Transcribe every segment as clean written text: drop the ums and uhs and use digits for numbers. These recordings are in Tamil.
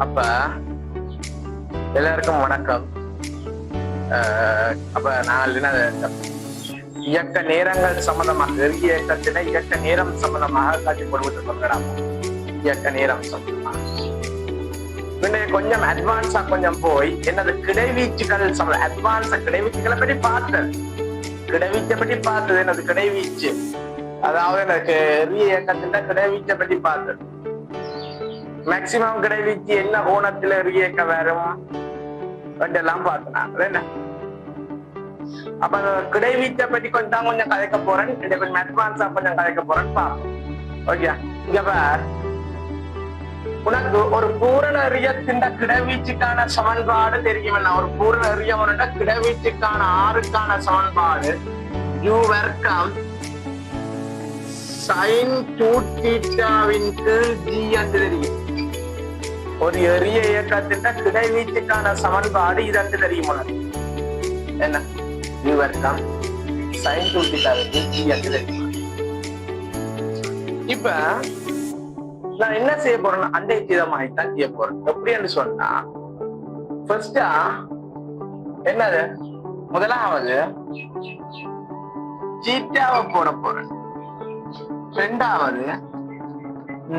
அப்ப எல்லாருக்கும் வணக்கம். அப்ப நான் இயக்க நேரங்கள் சம்பந்தமாக இயக்கத்தின இயக்க நேரம் சம்பந்தமாக காட்சி கொடுத்து சொல்கிறோம். இயக்க நேரம் சம்பந்தமாக கொஞ்சம் அட்வான்ஸா கொஞ்சம் போய் என்னது கிடைவீச்சுகள் அட்வான்ஸா கிடைவீச்சுகளை பற்றி பார்த்தது. கிடைவீச்சை பற்றி பார்த்தது என்னது கிடைவீச்சு, அதாவது எனக்கு இயக்கத்தின் கிடைவீச்சை பற்றி பார்த்தது. மேக்சிமம் கிடைவீச்சு என்ன கோணத்துல இயக்க வரும் எல்லாம் பார்த்தேன். என்ன அப்ப கிடைவீச்சை பற்றி கொஞ்சம் கதைக்க போறேன். கொஞ்சம் அட்வான்ஸா கொஞ்சம் கதைக்க போறேன் பார்ப்போம். ஓகே, இங்க பார், உனக்கு ஒரு பூரண எறியத்தின் கிடைவீச்சுக்கான சமன்பாடு தெரியும். ஒரு பூரண எறியம் கிடைவீச்சுக்கான ஆறுக்கான சமன்பாடு u வர்க்கம் sin 2θவின் கீழ் g என்று தெரியும். ஒரு எரிய இயக்கத்தின் கிடைவீச்சுக்கான சமன்பாடு இதற்கு தெரியும். உனக்கு என்ன u வர்க்கம் sin 2θவின் கீழ் g என்று தெரியும். இப்ப நான் என்ன செய்ய போறேன்னா அண்டை சீதமாகத்தான் செய்ய போறேன். எப்படின்னு சொன்னா ஃபர்ஸ்டா என்னது, முதலாவது தீட்டாவை போட போறேன். ரெண்டாவது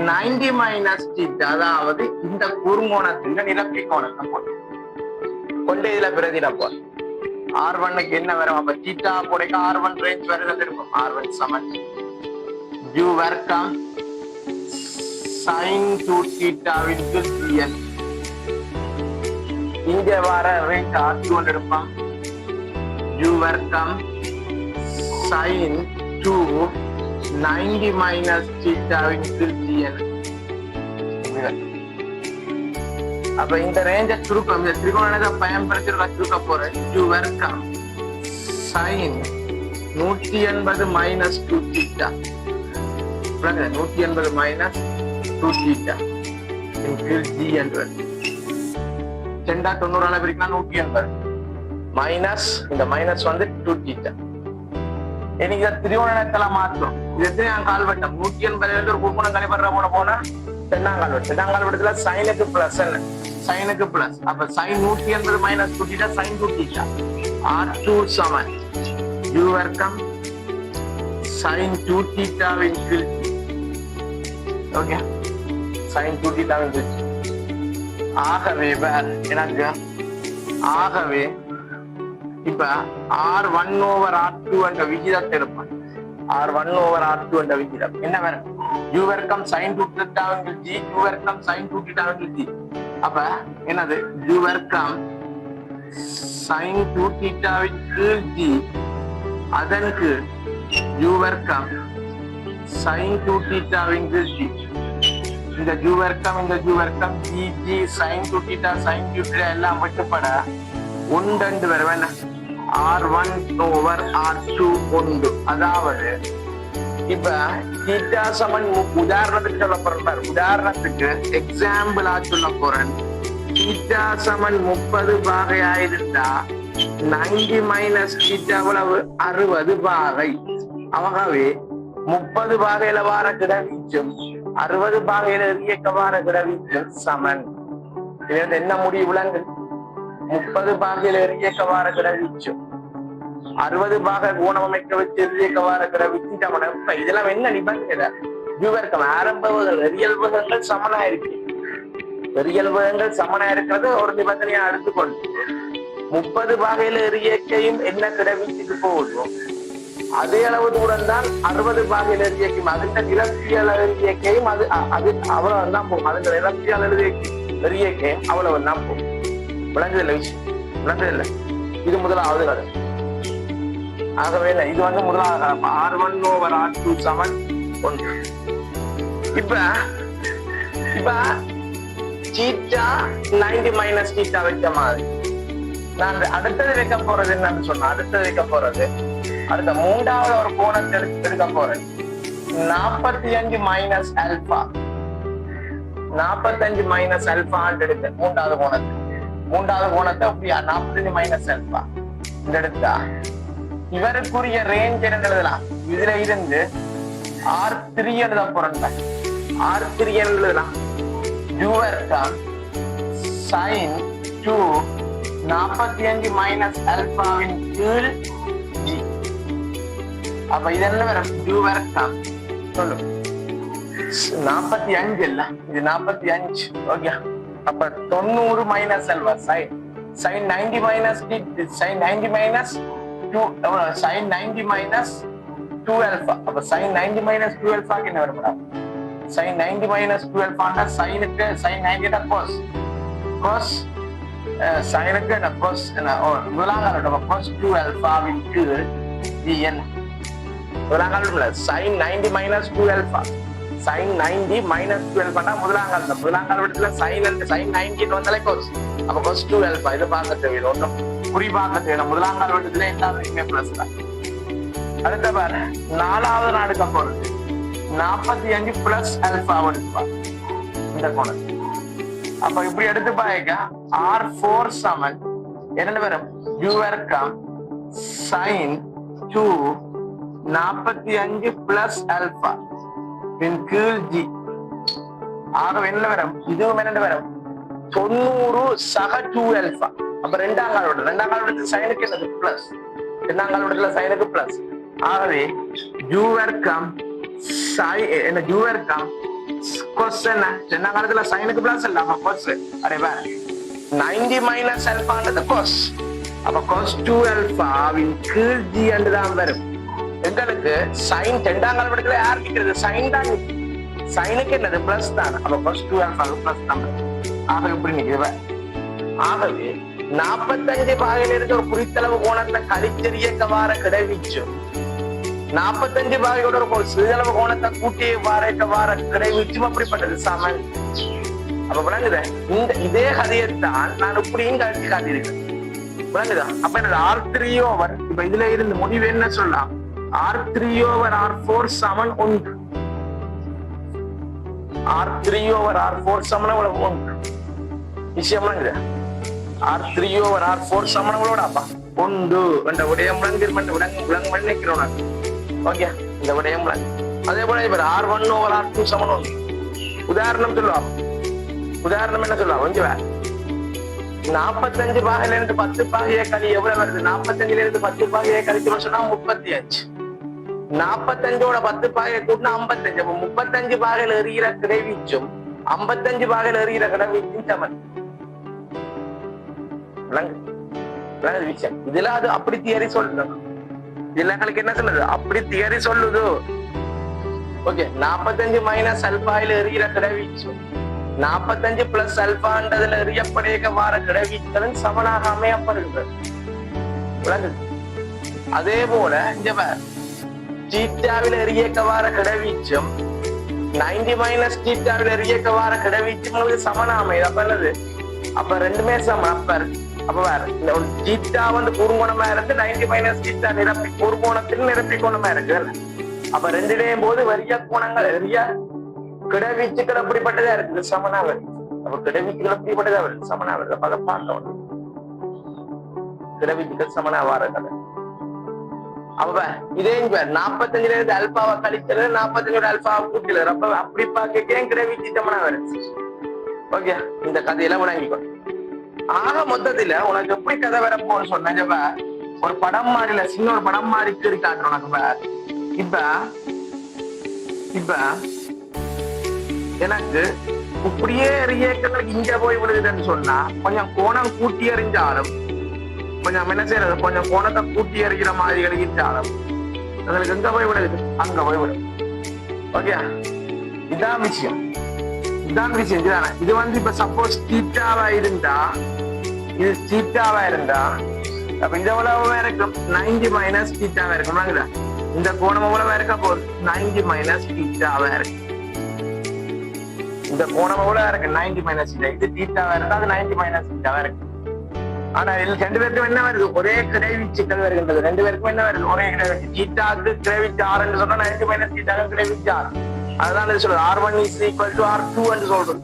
90 மைனஸ் தீட்டா, அதாவது இந்த குறுங்கோணத்தின் நிரப்பி கோணத்தை போட்டு கொண்டு இதுல பிரதிட போறேன். R1க்கு என்ன வரும்? அப்ப தீட்டா போடைக்கு R1 ரேஞ்ச் வருகிறது இருக்கும். R1 சமன் u வர்க்கம் sin 2θவின் கீழ் gn. இங்க வர ரேஞ்ச் R2 எடுப்பான். u வர்க்கம் sin 2 90 மைனஸ் θவின் கீழ் gn. அப்ப இந்த ரேஞ்ச சுருக்கம், இந்த திரிகோணத்தை பயன்படுத்தி சுருக்க போறேன். u வர்க்கம் sin 180 மைனஸ் 2θ, 180 மைனஸ் 2θ g என்று 290 பிரிக்கலாம். 180 மைனஸ் இந்த மைனஸ் 2θ. எனக்கு திரிகோணத்துல மாற்றம். இது நான் கால்வட்டம் 180 ஒரு குறுக்குணம் கணிப்படுற போனா தென்னாங்கால்வட்டத்துல சைனுக்கு பிளஸ், சைனுக்கு பிளஸ். அப்ப sin 180 மைனஸ் 2θ sin 2θ. R2 சமன் u வர்க்கம் sin 2θவின் கீழ். ஓகே, sin 2θவின் கீழ். ஆகவே எனக்கு ஆகவே இப்ப R1 over R2 என்ற விகிதத்தை எடுப்பேன். R1 over R2 என்ற விகிதம் என்ன வரும்? u வர்க்கம் sin 2θவின் கீழ் g, u வர்க்கம் sin 2θவின் கீழ் g. அப்ப என்னது, u வர்க்கம் sin 2θவின் கீழ் g, அதன் கீழ் u வர்க்கம் sin 2θவின் கீழ் g. இந்த u வர்க்கம் இந்த u வர்க்கம் g g sin 2θ sin 2θ எல்லாம் விட்டுப்பட ஒன்று வரும். R1 over R2 ஒன்று. அதாவது இப்ப தீட்டா சமன் உதாரணத்துக்கு சொல்ல போறேன். உதாரணத்துக்கு எக்ஸாம்பிளா சொல்ல போறேன். தீட்டா சமன் 30 பாகையா இருந்தா 90 மைனஸ் தீட்டா எவ்வளவு? 60 பாகை. ஆகவே 30 பாகையில வார கிடவீச்சும் 60 பாகையில இயக்க வார கிடவீச்சும் சமன். இது என்ன முடிவு விளங்கு? 30 பாகையில இயக்க வார கிடவீச்சும் 60 பாகை கோணம் அமைக்க வச்சு இயக்க வார கிடவீச்சு சமன். இப்ப இதெல்லாம் என்ன நிபந்தனை? விவர்க்கம் ஆரம்பங்கள் எரியல்புகள் சமனா இருக்கு. எரியல்புகள் சமனா இருக்கிறது ஒரு நிபந்தனையா எடுத்துக்கொண்டு 30 பாகையில இயக்கையும் என்ன கிடவீச்சுக்கு போகுதும் அதே அளவு தூரம் தான் 60 பாகையில இயக்கும். அதுக்கு நிரப்பியல் இயக்கையும் அது அவ்வளவு தான் போகும். அதுக்கு நிரப்பியல் இயக்கையும் அவ்வளவு தான் போகும். விளங்குதில்லை விஷயம், விளங்குதில்லை. இது முதலாவது கதை. ஆகவே இது முதலாவது R1 over R2 சமன் 1. இப்ப தீட்டா 90 மைனஸ் தீட்டா வைக்க மாதிரி நான் அடுத்தது வைக்க போறது என்னன்னு சொன்னா, அடுத்தது வைக்க போறது அடுத்த மூன்றாவது ஒரு கோணத்தை எடுக்க போறேன். 45 மைனஸ் ஆல்பா, 45 மைனஸ் ஆல்பா எடுக்க மூன்றாவது கோணத்தை அப்படியா 45 மைனஸ் ஆல்பா இந்த எடுத்தா இவருக்குரிய ரேஞ்ச் என்ன எழுதலாம்? இதுல இருந்து R3 எழுத போறேன். R3 எழுதலாம். u வர்க்கம் sin 2 45 மைனஸ் ஆல்பாவின் கீழ் g. அப்ப இது என்ன வரும்? u வரலாம். சொல்லு. 45 இல்ல, இது 45. ஓகே. அப்ப 90 minus alpha sin 90 minus sin 90 minus 2 sin 90 minus 2 alpha. அப்ப sin 90 மைனஸ் 2 ஆல்பாக்கு என்ன வரும்? sin 90 மைனஸ் 2 ஆல்பான்னா சைனுக்கு sin 90 னா cos சைனுக்கு என்ன cos என்ன முதலாங்காலோட cos 2 ஆல்பாவின் கீழ் gn. முதலாங்காலோட sin 90 minus 2 alpha sin 90 minus 2 ஆல்பான்னா முதலாங்காலோட sin and sin 90 வந்தாலே cos. அப்ப cos 2 ஆல்பா இது பார்க்க தேவையில்லை, ஒன்றும் குறிப்பாக்க தேவையில்லை. முதலாங்காலோட எல்லாத்துக்குமே பிளஸ் தான். அடுத்த பாரு, நாலாவது நாடுக்கு போறது 45 பிளஸ் ஆல்பா எடுத்துப்பா இந்த கோணம். அப்ப இப்படி எடுத்து பாருங்க, R4 சமன் என்ன வரும்? u வர்க்கம் sin 2 45 பிளஸ் ஆல்பா இன் கீழ் g. ஆக என்ன வரும்? இதுவும் என்ன வரும்? 90 சக 2 ஆல்பா. அப்ப ரெண்டாம் காலோட சைனுக்கு என்னது? பிளஸ். ரெண்டாம் காலோட சைனுக்கு பிளஸ். ஆகவே u வர்க்கம் என்ன u வர்க்கம் cos என்ன? ரெண்டாம் காலத்துல சைனுக்கு பிளஸ் இல்ல, அப்ப cos. அரே வா 90 மைனஸ் ஆல்பான்றது cos. அப்ப cos 2 ஆல்பாவின் கீழ் g என்று தான் வரும். எங்களுக்கு sin ரெண்டாம் காலத்துல யார் நிக்கிறது? sin தான். சைனுக்கு என்னது? பிளஸ் தான். அப்ப cos 2 ஆல்பாவுக்கு பிளஸ் தான். ஆக இப்படி நிக்குது. ஆகவே 45 பாகையிலிருந்து ஒரு குறித்தளவு கோணத்தை கழிச்செறிய வார கிடைவிச்சு 45 பாகையோட ஒரு சிறிதளவு கோணத்தை கூட்டி வார கிடைவிச்சும் அப்படிப்பட்டது சமன். அப்ப விளங்குத? இந்த இதே கதையைத்தான் நான் இப்படியும் கழிச்சு காட்டியிருக்கேன். விளங்குதா? அப்ப என்னது? R3 ஓவர் இப்ப இதுல இருந்து முடிவு என்ன சொல்லலாம்? R3 ஓவர் R4 சமன் 1. R3 ஓவர் R4 சமன் 1 விஷயம் விளங்குதா? R3 ஓவர் R4 சமணங்களோட அப்பா 1 என்ற விடயம் விளங்கு நினைக்கிறோம். ஓகே, இந்த விடயம் விளங்கு. அதே போல இப்ப R1 ஓவர் R2 சமன் 1. உதாரணம் சொல்லுவாங்க. உதாரணம் என்ன சொல்லுவாங்க? கொஞ்சம் 45 பாகையில இருந்து 10 பாகையை கழி எவ்வளவு வருது? 45ல இருந்து 10 பாகையை கழிச்சு சொன்னா 35. 45ஓட 10 பாகையை கூட்டினா 55. அப்ப 35 பாகையில எறிகிற கிடைவீச்சும் 55 பாகையில எறிகிற கிடைவீச்சும் சமன். விஷயம் இதுல அது அப்படி தியரி சொல்லுது. இதுல எங்களுக்கு என்ன சொல்லுது? அப்படி தியரி சொல்லுது. ஓகே, 45 மைனஸ் அல்பாயில எறிகிற கிடைவீச்சு 45 பிளஸ் அல்பான்றதுல எறியப்படைய வார கிடைவீச்சுகளும் சமனாக அமையப்படுகிறது. அதே போல இந்த தீட்டாவில் எறியக்க வார கிடைவீச்சும் 90 மைனஸ் தீட்டாவில் எறியக்க வார கிடைவீச்சும் உங்களுக்கு சமனா அமையுது. அப்ப என்னது? அப்ப ரெண்டுமே சமம். அப்ப வேற இந்த ஒரு தீட்டா வந்து கூர்ங்கோணமா இருந்து 90 மைனஸ் தீட்டா நிரப்பி கூர்ங்கோணத்தில் நிரப்பி கோணமா இருக்கு. அப்ப ரெண்டுடையும் போது வரிய கோணங்கள் வரிய கிடவீச்சுக்கள் அப்படிப்பட்டதா இருக்குது, சமனா வருது. அப்ப கிடவீச்சுகள் அப்படிப்பட்டதா வருது, சமனா வருது. அப்ப அதை பார்க்கணும். கிடவீச்சுக்கள் சமனா வார கதை. அப்ப இதே 45ல இருந்து அல்பாவை கழிக்கிறது 45 அல்பாவை கூட்டல. அப்ப அப்படி பார்க்க கிடவீச்சு சமனா வருது. ஓகே, இந்த கதையெல்லாம் விளங்கிக்கணும். ஆக மொத்தத்துல உனக்கு எப்படி கதை வரப்போன்னு சொன்ன ஒரு படம் மாறில சின்ன ஒரு படம் மாறி இருக்காங்க உனக்கு. இப்ப எனக்கு இப்படியே எறியக்களுக்கு இங்க போய் விழுகுதுன்னு சொன்னா கொஞ்சம் கோணம் கூட்டி எறிஞ்சாலும் கொஞ்சம் என்ன செய்யறது? கொஞ்சம் கோணத்தை கூட்டி எறிகிற மாதிரி எழுதிட்டாலும் எங்களுக்கு எங்க போய் விழுகுது? அங்க போய் விடுது. ஓகே, இதான் விஷயம். இது வந்து இப்ப சப்போஸ் தீட்டாவா இருந்தா இது தீட்டாவா இருந்தா அப்ப இந்த எவ்வளவு இருக்கும்? 90 மைனஸ் தீட்டாவா இருக்கும். இந்த கோணம் எவ்வளவா இருக்க போகுது? 90 மைனஸ் தீட்டாவா இருக்கு. இந்த கோணம் எவ்வளவு இருக்கு? 90 மைனஸ் தீட்டா. இது தீட்டாவா இருந்தா அது 90 மைனஸ் தீட்டாவா இருக்கு. ஆனா இதுல ரெண்டு பேருக்கும் என்ன வருது? ஒரே கிடைவீச்சுக்கள் வருகின்றது. ரெண்டு பேருக்கும் என்ன வருது? ஒரே கிடைவீச்சு. தீட்டாவுக்கு கிடைவீச்சு 6 சொன்னா 90 மைனஸ் தீட்டாவுக்கு கிடைவீச்சு 6. அதுதான் சொல்றது R1 is equal to R2 என்று சொல்றது.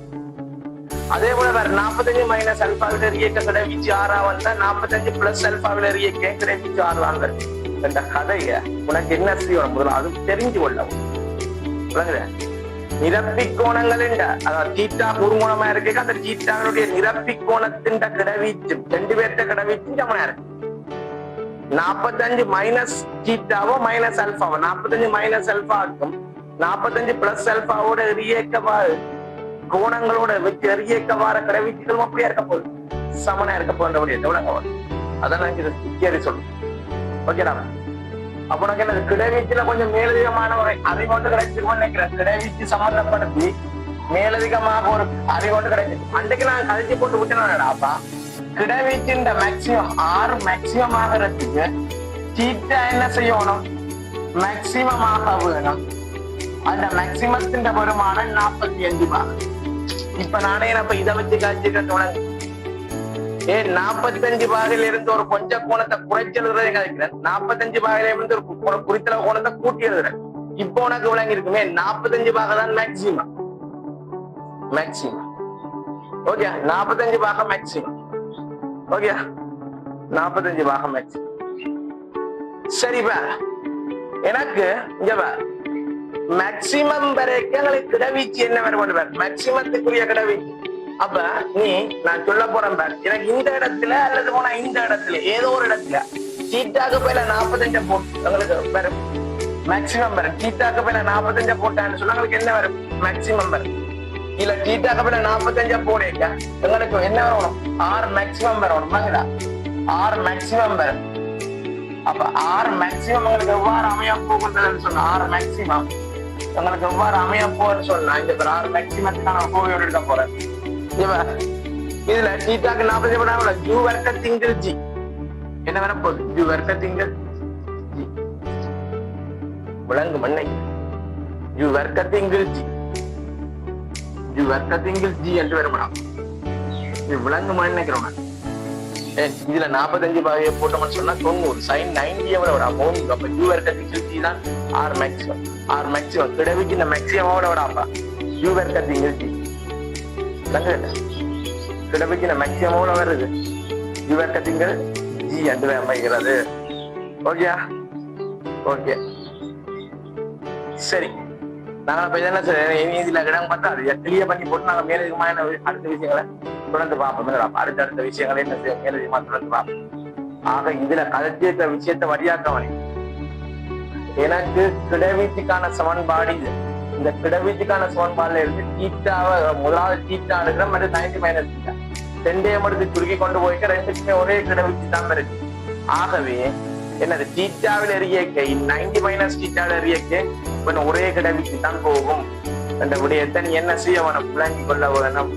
அதே போல வேற 45 மைனஸ் அல்பாவில இயக்க கிடைவீச்சு 6 வந்தா 45 பிளஸ் அல்பாவில இயக்க கிடைவீச்சு 6 வாங்க. இந்த கதைய உனக்கு என்ன செய்யணும்? முதல்ல அது தெரிஞ்சு கொள்ளவும். நிரப்பிக்கோணங்கள் அதாவது தீட்டா குறுங்கோணமா இருக்க அந்த தீட்டாவுடைய நிரப்பிக்கோணத்தின் கிடவீச்சும் 2 பேர்த்த கிடவீச்சும் சமனா இருக்கு. 45 மைனஸ் தீட்டாவோ மைனஸ் அல்பாவோ 45 மைனஸ் அல்பாவுக்கும் 45 பிளஸ் அல்பாவோட கோணங்களோட வச்சு எரியக்கவார கிடவீச்சுகளும் அப்படியா இருக்க போகுது, சமனா இருக்க போகின்ற அதான் சொல்லும். ஓகேடா, அப்ப உனக்கு என்ன கிடவீச்சுல கொஞ்சம் மேலதிகமான ஒரு அறிவொண்டு கிடைச்சிருக்கோம்னு நினைக்கிறேன். கிடவீச்சு சம்பந்தப்படுத்தி மேலதிகமாக ஒரு அறிவொண்டு கிடைச்சிருக்கு. அன்றைக்கு நான் கழிச்சு போட்டு விட்டுனாப்பா கிடவீச்சின் மேக்சிமம் 6 மேக்சிமம் ஆகிறதுக்கு தீட்டா என்ன செய்யணும், மேக்சிமம் ஆக வேணும். அந்த மேக்சிமத்தின் வருமானம் 45 பாகம். இப்ப நானே இதை வச்சு கழிச்சுக்க தொடங்கு 45 பாகையில இருந்து ஒரு கொஞ்ச கோணத்தை குறைச்சு எழுதுறதை கழிக்கிறேன். 45 பாகையில இருந்து ஒரு குறித்தளவு கோணத்தை கூட்டி எழுதுறேன். இப்போ உனக்கு விளங்கி இருக்குமே 45 பாகை தான் மேக்சிமம். மேக்சிமம் ஓகே, 45 பாகை மேக்சிமம். ஓகே, 45 பாகை மேக்சிமம். சரிப்பா, எனக்கு இங்க மேக்சிமம் வரைக்கும் எங்களுக்கு கிடவீச்சு என்ன வரும், மேக்சிமத்துக்குரிய கிடவீச்சு. அப்ப நீ நான் சொல்ல போறேன் பாரு, எனக்கு இந்த இடத்துல அல்லது போனா இந்த இடத்துல ஏதோ ஒரு இடத்துல தீட்டாக்கு போயில 45 போட்டு எங்களுக்கு வரும் மேக்சிமம் வரும். தீட்டாக்கு போயில 45 போட்டான்னு சொன்னா எங்களுக்கு என்ன வரும், மேக்சிமம் வரும். இல்ல தீட்டாக்கு போயில 45 போடேக்க எங்களுக்கு என்ன வரணும், 6 மேக்சிமம் வரணும். வாங்கடா 6 மேக்சிமம் வரும். அப்ப 6 மேக்சிமம் உங்களுக்கு எவ்வாறு அமைய போகுதுன்னு சொன்னா 6 மேக்சிமம் உங்களுக்கு எவ்வாறு அமைய போகுதுன்னு சொன்னா இந்த 6 மேக்சிமத்துக்கான கோவையோடு எடுக்க போறேன். இதுல தீட்டாக்கு 45 போடாம ஜூ வர்க்க திங்கள் ஜி என்ன வரப்போகுது, ஜூ வர்க்க திங்கள் ஜி விளங்கு மண்ணை ஜூ வர்க்க திங்கள் ஜி, ஜூ வர்க்க திங்கள் ஜி என்று வருமானம் இது விளங்கு மண் நினைக்கிறோம். இதுல 45 பாகையை போட்டோம்னு சொன்னா 90 சைன் 90 எவ்வளவு விட போகும். அப்ப ஜூ வர்க்க திங்கள் ஜி தான் 6 மேக்சிமம். 6 மேக்சிமம் கிடவிக்கு இந்த மேக்சிமோட விடாப்பா ஜூ வர்க்க திங்கள் ஜி கிடப்பிக்கு மேக்சிமோட வருது. திங்கள் ஜி என்று அமைகிறது. ஓகே ஓகே சரி, நாங்க என்ன இதுல இடம் பார்த்தா அது கிளியர் பண்ணி போட்டு நாங்க மேலதிகமான அடுத்த விஷயங்களை தொடர்ந்து பார்ப்போம். அடுத்த விஷயங்களை என்ன செய்ய மேலதிகமா தொடர்ந்து பார்ப்போம். ஆக இதுல கதைச்சேற்ற விஷயத்தை வழியாக்க வழி எனக்கு கிடவீச்சுக்கான சமன்பாடு இது. இந்த கிடவீச்சுக்கான சமன்பாடுல இருந்து தீட்டாவை முதலாவது தீட்டா எடுக்கிற மாதிரி 90 மைனஸ் தீட்டா 2 எடுத்து சுருக்கி கொண்டு போயிட்டு 2க்குமே ஒரே கிடவீச்சு தான் இருக்கு. ஆகவே என்னது தீட்டாவில் எரியக்க 90 மைனஸ் தீட்டாவில் எரியக்க ஒரே கிடவீச்சு தான் போகும் என்ற விடயத்தை நீ என்ன செய்ய வேணும், விளங்கி கொள்ள வேணும்.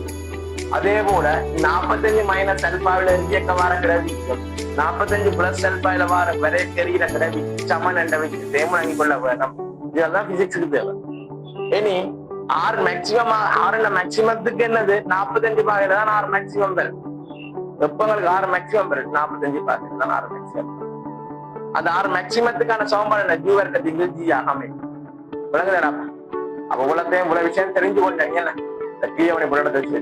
அதே போல 45 மைனஸ் அல்பாவில் எரியக்க வார கிடவீச்சும் 45 பிளஸ் அல்பாவில வார வரை தெரிகிற கிடவீச்சு சமன் என்ற விஷயத்தையும் விளங்கி கொள்ள வேணும். இதெல்லாம் பிசிக்ஸுக்கு தேவை. இனி 6 மேக்சிமம் 6 மேக்சிமத்துக்கு என்னது 45 பாகையில தான் 6 மேக்சிமம் வரும். வெப்பங்களுக்கு 6 மேக்சிமம் வரும், 45 பாகையில தான் 6 மேக்சிமம். அந்த 6 மேக்சிமத்துக்கான சமன்பாடு என்ன, ஜூ வர்க்க திங்கள் ஜி அமையும். விளங்குதா? அப்ப உலகத்தையும் உலக விஷயம் தெரிஞ்சு கொண்டீங்க என்ன, தீயவனை புலத்தை வச்சு